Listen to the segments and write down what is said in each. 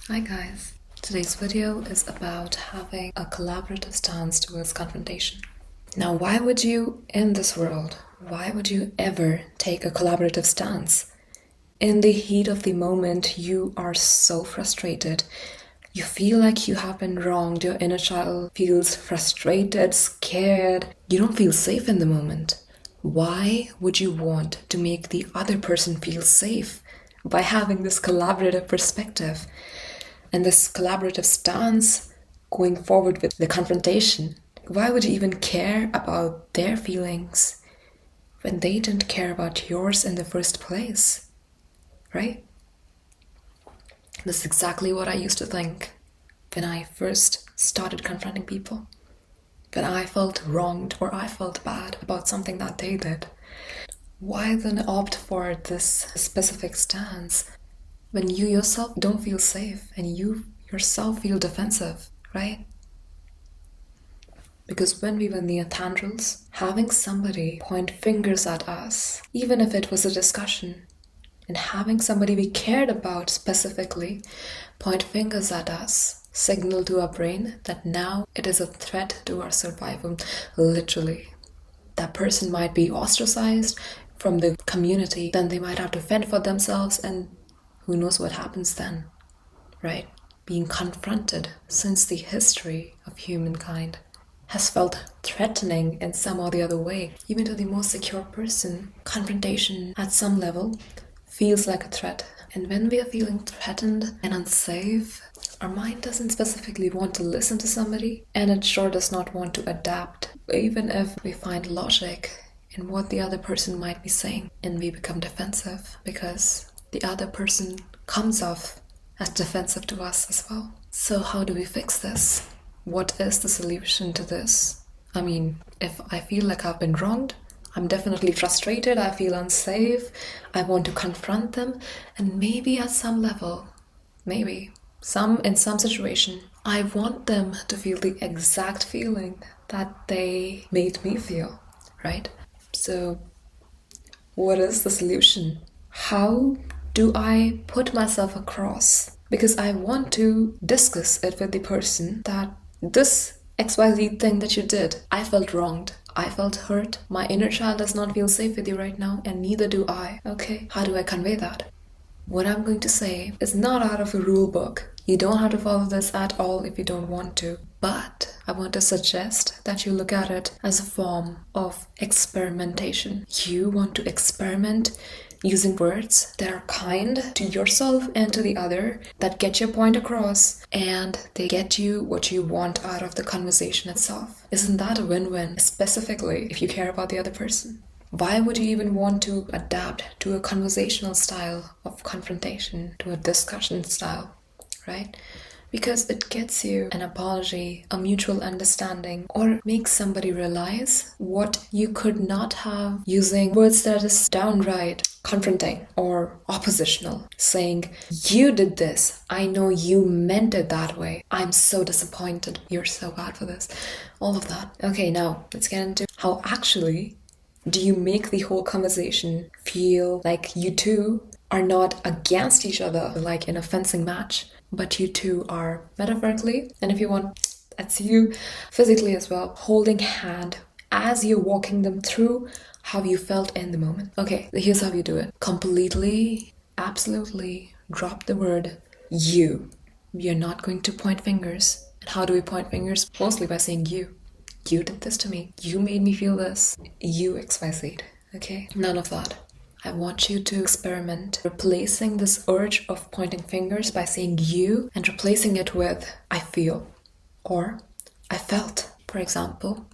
Hi guys. Today's video is about having a collaborative stance towards confrontation. Now, why would you, in this world, why would you ever take a collaborative stance? In the heat of the moment, you are so frustrated. You feel like you have been wronged. Your inner child feels frustrated, scared. You don't feel safe in the moment. Why would you want to make the other person feel safe by having this collaborative perspective and this collaborative stance going forward with the confrontation? Why would you even care about their feelings when they didn't care about yours in the first place? Right? This is exactly what I used to think when I first started confronting people. When I felt wronged or I felt bad about something that they did. Why then opt for this specific stance when you yourself don't feel safe and you yourself feel defensive, right? Because when we were in the tendrils, having somebody point fingers at us, even if it was a discussion, and having somebody we cared about specifically point fingers at us, signal to our brain that now it is a threat to our survival, literally. That person might be ostracized from the community, then they might have to fend for themselves, and who knows what happens then, right? Being confronted since the history of humankind has felt threatening in some or the other way. Even to the most secure person, confrontation at some level feels like a threat. And when we are feeling threatened and unsafe, our mind doesn't specifically want to listen to somebody, and it sure does not want to adapt, even if we find logic in what the other person might be saying, and we become defensive because the other person comes off as defensive to us as well. So how do we fix this? What is the solution to this? I mean, if I feel like I've been wronged, I'm definitely frustrated, I feel unsafe, I want to confront them, and maybe at some level, in some situation, I want them to feel the exact feeling that they made me feel, right? So, what is the solution? How do I put myself across? Because I want to discuss it with the person that this XYZ thing that you did, I felt wronged. I felt hurt. My inner child does not feel safe with you right now, and neither do I. Okay, how do I convey that? What I'm going to say is not out of a rule book. You don't have to follow this at all if you don't want to. But I want to suggest that you look at it as a form of experimentation. You want to experiment using words that are kind to yourself and to the other, that get your point across, and they get you what you want out of the conversation itself. Isn't that a win-win, specifically if you care about the other person? Why would you even want to adapt to a conversational style of confrontation, to a discussion style, right? Because it gets you an apology, a mutual understanding, or makes somebody realize what you could not have using words that is downright confronting or oppositional, saying, you did this, I know you meant it that way, I'm so disappointed, you're so bad for this, all of that. Okay, now let's get into how actually do you make the whole conversation feel like you two are not against each other like in a fencing match, but you two are metaphorically, and if you want, that's you physically as well, holding hand as you're walking them through how you felt in the moment. Okay, here's how you do it. Completely, absolutely drop the word you. You're not going to point fingers. And how do we point fingers? Mostly by saying you. You did this to me. You made me feel this. You XYZ. Okay? None of that. I want you to experiment replacing this urge of pointing fingers by saying you and replacing it with I feel or I felt. For example,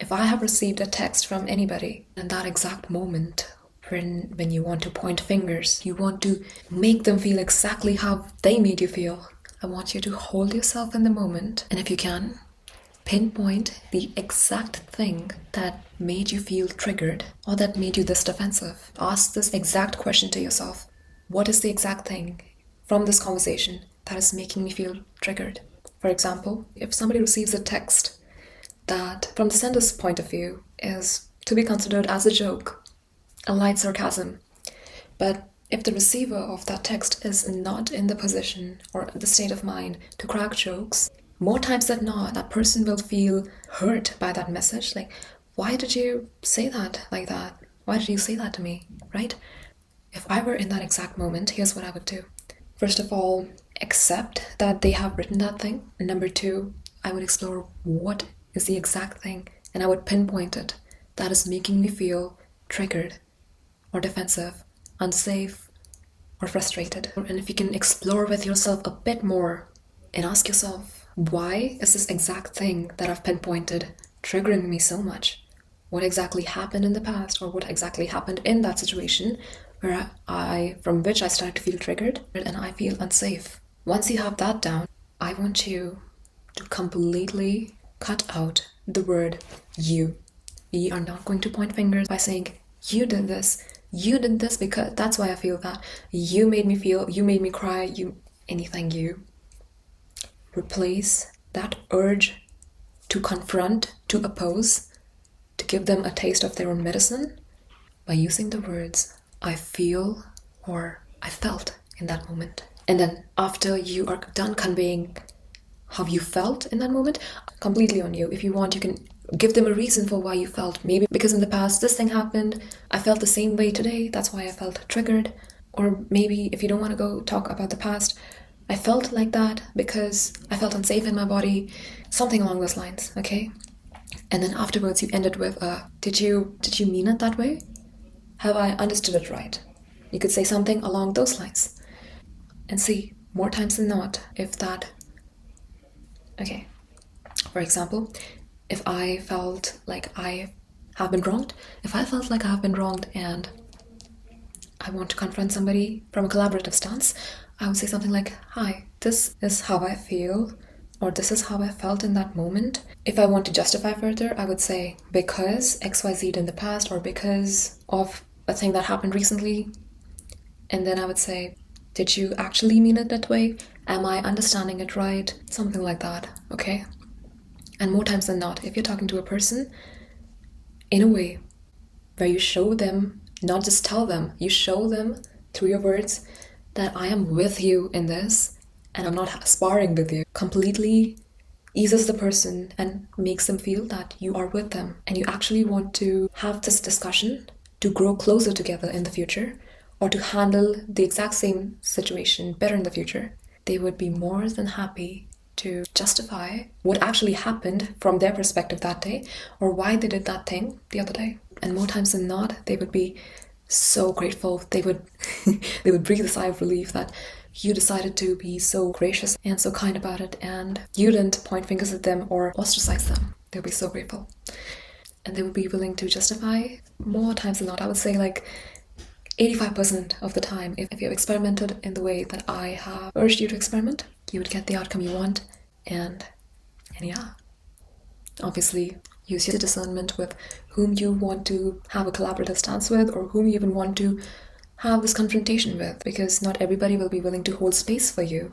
if I have received a text from anybody in that exact moment when you want to point fingers, you want to make them feel exactly how they made you feel. I want you to hold yourself in the moment, and if you can, pinpoint the exact thing that made you feel triggered or that made you this defensive. Ask this exact question to yourself. What is the exact thing from this conversation that is making me feel triggered? For example, if somebody receives a text that, from the sender's point of view, is to be considered as a joke, a light sarcasm, but If the receiver of that text is not in the position or the state of mind to crack jokes, more times than not, that person will feel hurt by that message. Like, why did you say that like that? Why did you say that to me, right? If I were in that exact moment, here's what I would do. First of all, accept that they have written that thing. And number two, I would explore what is the exact thing, and I would pinpoint it that is making me feel triggered or defensive, unsafe, or frustrated. And if you can explore with yourself a bit more and ask yourself, why is this exact thing that I've pinpointed triggering me so much? What exactly happened in the past, or what exactly happened in that situation where from which I started to feel triggered and I feel unsafe? Once you have that down, I want you to completely cut out the word you. We are not going to point fingers by saying, you did this because that's why I feel that. You made me feel, you made me cry, anything you. Replace that urge to confront, to oppose, to give them a taste of their own medicine by using the words I feel or I felt in that moment. And then after you are done conveying how you felt in that moment, completely on you. If you want, you can give them a reason for why you felt. Maybe because in the past this thing happened, I felt the same way today, that's why I felt triggered. Or maybe if you don't want to go talk about the past, I felt like that because I felt unsafe in my body, something along those lines, okay? And then afterwards you end it with, did you mean it that way? Have I understood it right? You could say something along those lines. And see, more times than not, if that... Okay, for example, if I felt like I have been wronged, and I want to confront somebody from a collaborative stance, I would say something like, hi, this is how I feel, or this is how I felt in that moment. If I want to justify further, I would say, because XYZ in the past, or because of a thing that happened recently. And then I would say, did you actually mean it that way? Am I understanding it right? Something like that, okay? And more times than not, if you're talking to a person in a way where you show them, not just tell them, you show them through your words that I am with you in this and I'm not sparring with you, completely eases the person and makes them feel that you are with them and you actually want to have this discussion to grow closer together in the future, or to handle the exact same situation better in the future. They would be more than happy to justify what actually happened from their perspective that day, or why they did that thing the other day. And more times than not, they would be so grateful. They would they would breathe a sigh of relief that you decided to be so gracious and so kind about it, and you didn't point fingers at them or ostracize them. They'll be so grateful. And they would be willing to justify more times than not. I would say like 85% of the time, if you've experimented in the way that I have urged you to experiment, you would get the outcome you want. And yeah, obviously use your discernment with whom you want to have a collaborative stance with, or whom you even want to have this confrontation with, because not everybody will be willing to hold space for you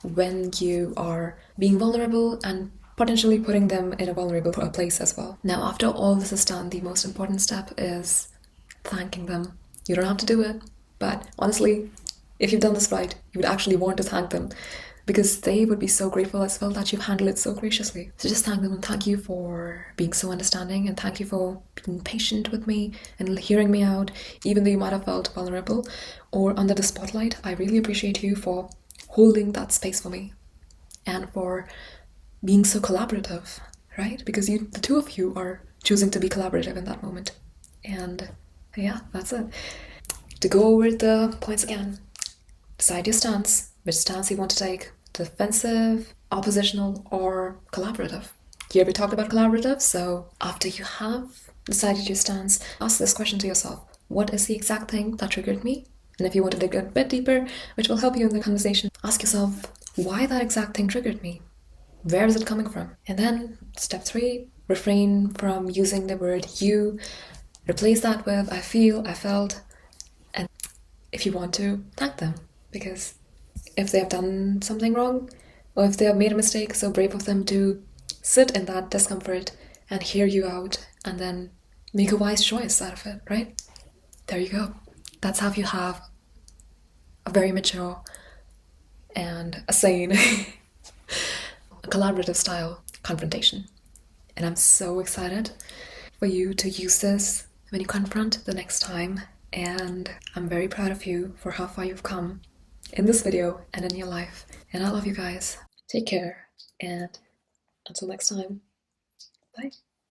when you are being vulnerable and potentially putting them in a vulnerable place as well. Now, after all this is done, the most important step is thanking them. You don't have to do it, but honestly, if you've done this right, you would actually want to thank them, because they would be so grateful as well that you've handled it so graciously. So just thank them, and thank you for being so understanding, and thank you for being patient with me and hearing me out, even though you might have felt vulnerable or under the spotlight. I really appreciate you for holding that space for me and for being so collaborative, right? Because the two of you are choosing to be collaborative in that moment. And yeah, that's it. To go over the points again, decide your stance, which stance you want to take: defensive, oppositional, or collaborative. Here we talked about collaborative, so after you have decided your stance, ask this question to yourself: what is the exact thing that triggered me? And if you want to dig a bit deeper, which will help you in the conversation, ask yourself why that exact thing triggered me. Where is it coming from? And then step 3, refrain from using the word you. Replace that with I feel, I felt, and if you want to, thank them. Because if they have done something wrong, or if they have made a mistake, so brave of them to sit in that discomfort and hear you out, and then make a wise choice out of it, right? There you go. That's how you have a very mature and a sane, a collaborative style confrontation. And I'm so excited for you to use this when you confront the next time. And I'm very proud of you for how far you've come in this video and in your life. And I love you guys. Take care. And until next time, bye.